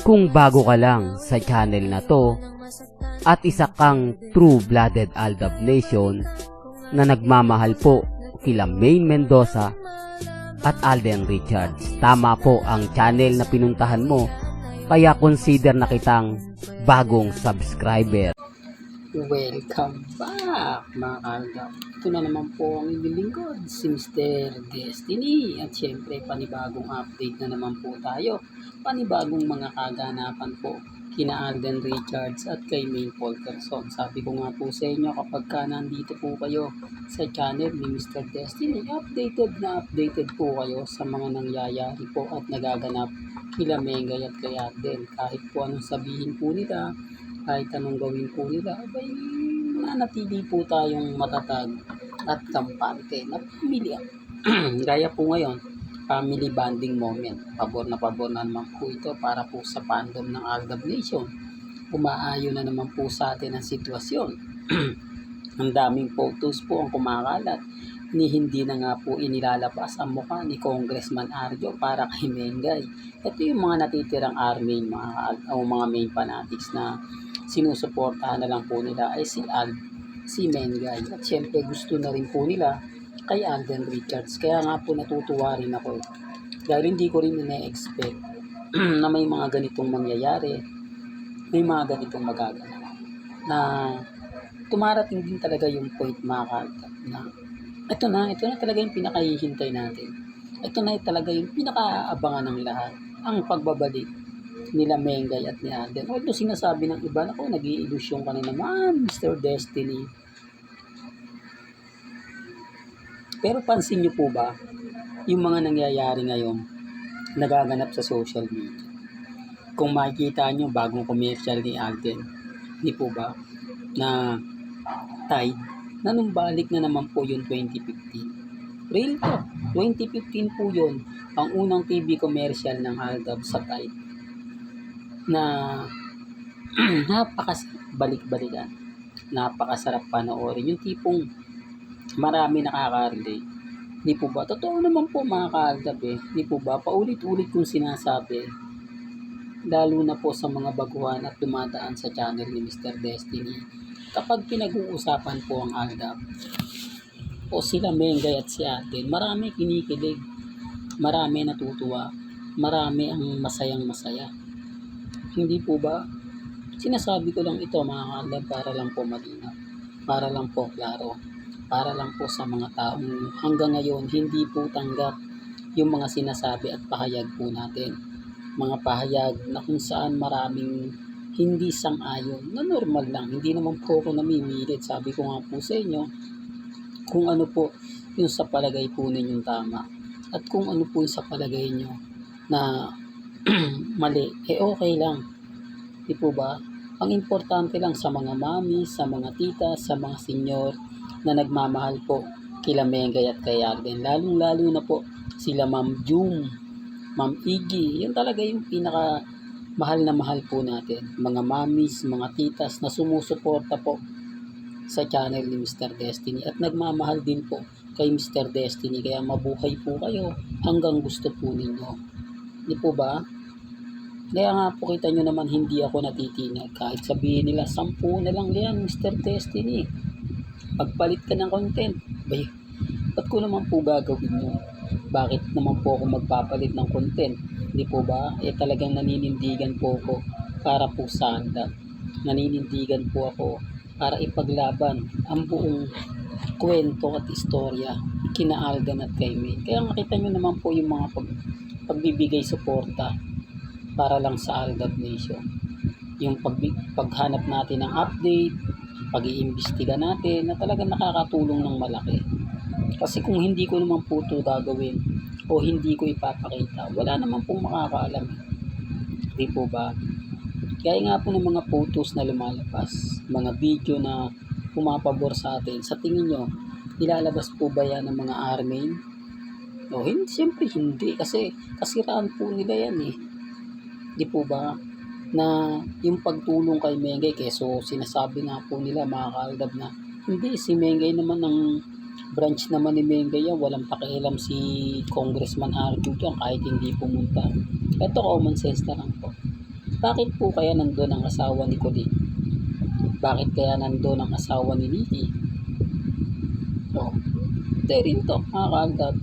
Kung bago ka lang sa channel na to at isa kang true-blooded Aldab Nation na nagmamahal po kila Maine Mendoza at Alden Richards, tama po ang channel na pinuntahan mo, kaya consider na kitang bagong subscriber. Welcome back mga Aldab. Ito na naman po ang inyong lingkod, si Mr. Destiny. At syempre panibagong update na naman po tayo. Panibagong mga kaganapan po kina Alden Richards at kay Maine Polkerson. Sabi ko nga po sa inyo, kapag ka nandito po kayo sa channel ni Mr. Destiny, updated na updated po kayo sa mga nangyayari po at nagaganap kila Mengay at kay Alden. Kahit po anong sabihin po nila, kahit anong gawin po nila, abay nanatili po tayong matatag at kampante na pamilya. Gaya po ngayon, family bonding moment. Pabor na naman po ito para po sa fandom ng Aldab Nation. Umaayon na naman po sa atin ang sitwasyon. Ang daming photos po ang kumakalat ni hindi na nga po inilalabas ang mukha ni Congressman Arjo para kay Mengay. Ito yung mga natitirang army, mga main fanatics na sinusuportahan na lang po nila ay si Mengay. At syempre gusto na rin po nila kay Alden Richards. Kaya nga po natutuwa rin ako. Dahil hindi ko rin ina-expect na may mga ganitong mangyayari, may mga ganitong magaganap. Na tumarating din talaga yung point mga Aldab na ito na talaga yung pinakahihintay natin. Ito na talaga yung pinakaabangan ng lahat. Ang pagbabalik nila Mengay at ni Alden. Although sinasabi ng iba, ako nag-i-illusion ka na naman, Mr. Destiny. Pero pansin nyo po ba, yung mga nangyayari ngayon, nagaganap sa social media. Kung makikita nyo, bagong commercial ni Alden, di po ba, na Tide, nanumbalik na naman po yung 2015. Real talk, 2015 po yun, ang unang TV commercial ng Aldab sa Tide. Na balik-balikan, napakasarap panoorin, yung tipong marami nakaka-relate, di po ba? Totoo naman po mga ka-Aldab di po ba? Paulit-ulit kong sinasabi, lalo na po sa mga baguhan at dumadaan sa channel ni Mr. Destiny, kapag pinag-uusapan po ang Aldab o sila Mengay at si Alden, marami kinikilig, marami natutuwa, marami ang masayang-masaya. Hindi po ba? Sinasabi ko lang ito mga Aldab para lang po malinaw, para lang po klaro, para lang po sa mga taong hanggang ngayon hindi po tanggap yung mga sinasabi at pahayag po natin. Mga pahayag na kung saan maraming hindi sang-ayon, na normal lang, hindi naman po ako namimilit. Sabi ko nga po sa inyo, kung ano po yung sa palagay po ninyong tama, at kung ano po yung sa palagay nyo na mali, okay lang. Di po ba? Ang importante lang sa mga mami, sa mga tita, sa mga senyor na nagmamahal po kila Mengay at kay Alden. Lalong-lalo na po sila Ma'am Jum, Ma'am Iggy. Yan talaga yung pinaka mahal na mahal po natin. Mga mamis, mga titas na sumusuporta po sa channel ni Mr. Destiny at nagmamahal din po kay Mr. Destiny. Kaya mabuhay po kayo hanggang gusto po ninyo. Di po ba? Kaya nga po kita nyo naman hindi ako natitinag. Kahit sabihin nila 10 na lang yan Mr. Destiny, pagpalit ka ng content, ba't ko naman po gagawin yun? Bakit naman po ako magpapalit ng content? Di po ba? Talagang naninindigan po ako para po sa Aldab. Naninindigan po ako para ipaglaban ang buong kwento at istorya kina Alden at kay Maine. Kaya makita nyo naman po yung mga pagbibigay suporta para lang sa Aldab Nation. Yung paghanap natin ng update, pag-iimbestiga natin na talagang nakakatulong ng malaki. Kasi kung hindi ko naman po ito gagawin o hindi ko ipapakita, wala naman pong makakaalam. Di po ba? Kaya nga po ng mga photos na lumalabas, mga video na pumapabor sa atin, sa tingin nyo, ilalabas po ba yan ng mga army? O hindi, siyempre hindi. Kasi kasiraan po nila yan Di po ba? Na yung pagtulong kay Mengay, keso sinasabi nga po nila mga ka-Aldab na hindi, si Mengay naman ang branch naman ni Mengay yan, walang pakialam si Congressman Arjo dyan kahit hindi pumunta. Ito common sense na lang po. Bakit po kaya nandun ang asawa ni Colleen? Bakit kaya nandun ang asawa ni Nikki? So, they rin to, mga kaagap.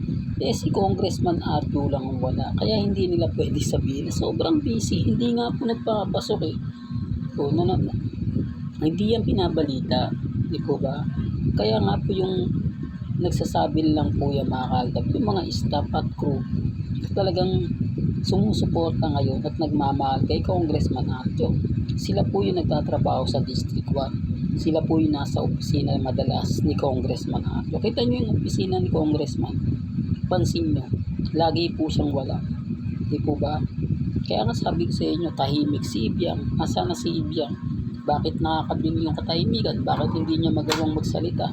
Si Congressman Arjo lang ang wala. Kaya hindi nila pwede sabihin na sobrang busy. Hindi nga po nagpapasok eh. So, hindi yan pinabalita. Di po ba? Kaya nga po yung nagsasabi lang po yung mga kaagap, yung mga staff at crew, talagang sumusuporta ngayon at nagmamahal kay Congressman Arjo. Sila po yung nagtatrabaho sa District 1. Sila po yung nasa opisina madalas ni Congressman Arjo. Kita nyo yung opisina ni Congressman. Pansin nyo, lagi po siyang wala. Di po ba? Kaya nga sabi ko sa inyo, tahimik si Ibiang. Asa na si Ibiang? Bakit nakakabili yung katahimikan? Bakit hindi niya magawang magsalita?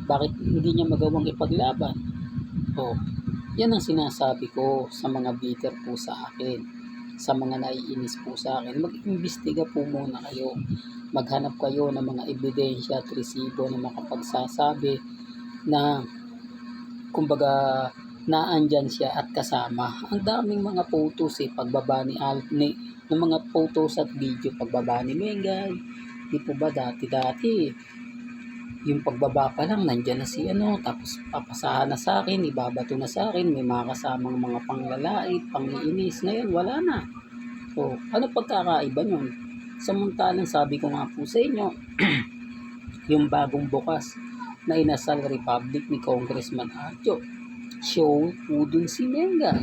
Bakit hindi niya magawang ipaglaban? O, yan ang sinasabi ko sa mga bitter po sa akin, sa mga naiinis po sa akin. Mag-imbestiga po muna kayo. Maghanap kayo ng mga ebidensya at resibo na makapagsasabi na kumbaga naandyan siya at kasama. Ang daming mga photos pagbaba ni ng mga photos at video pagbaba ni Mengay. Di po ba dati yung pagbaba pa lang nandyan na si tapos papasahan na sa akin, ibabato na sa akin, may mga kasamang mga panglalait, pangiinis. Ngayon wala na. So, ano pagkakaiba nun? Samantalang sabi ko nga po sa inyo, yung bagong bukas na Inasal Republic ni Congressman Arjo, show po dun si Mengay.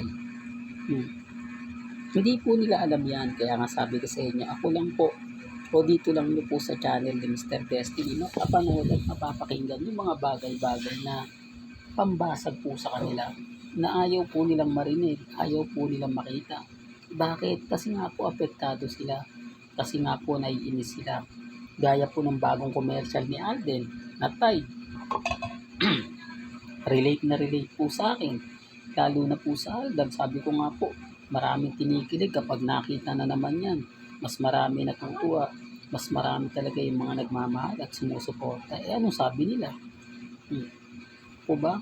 Hindi po nila alam yan, kaya nga sabi ko sa inyo, ako lang po, o dito lang nyo po sa channel ni Mr. Destiny, mapapanood at mapapakinggan yung mga bagay-bagay na pambasag po sa kanila, na ayaw po nilang marinig, ayaw po nilang makita. Bakit? Kasi nga po apektado sila, kasi nga po naiinis sila. Gaya po ng bagong commercial ni Alden, na Tide. relate na relate po sa akin, lalo na po sa Alden. Sabi ko nga po, maraming tinikilig kapag nakita na naman yan. Mas marami natutuwa, mas marami talaga yung mga nagmamahal at sumusuporta. Anong sabi nila? Po ba?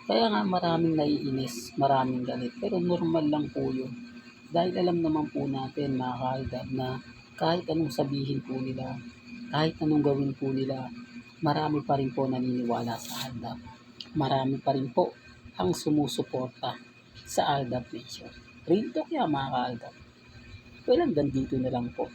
Kaya nga maraming naiinis, maraming galit, pero normal lang po yun. Dahil alam naman po natin mga kaaldab na kahit anong sabihin po nila, kahit anong gawin po nila, marami pa rin po naniniwala sa Aldab. Marami pa rin po ang sumusuporta sa Aldab Nation. Real talk yan mga kaaldab. Well, hanggang dito na lang po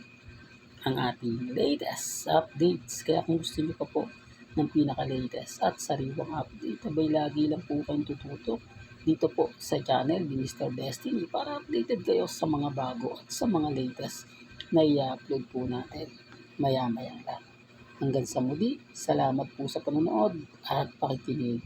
ang ating latest updates. Kaya kung gusto niyo pa po ng pinaka-latest at sariwang update, abay lagi lang po kayong tututok dito po sa channel ni Mr. Destiny para updated kayo sa mga bago at sa mga latest na i-upload po natin maya-maya lang. Hanggang sa muli, salamat po sa panonood at pakikinig.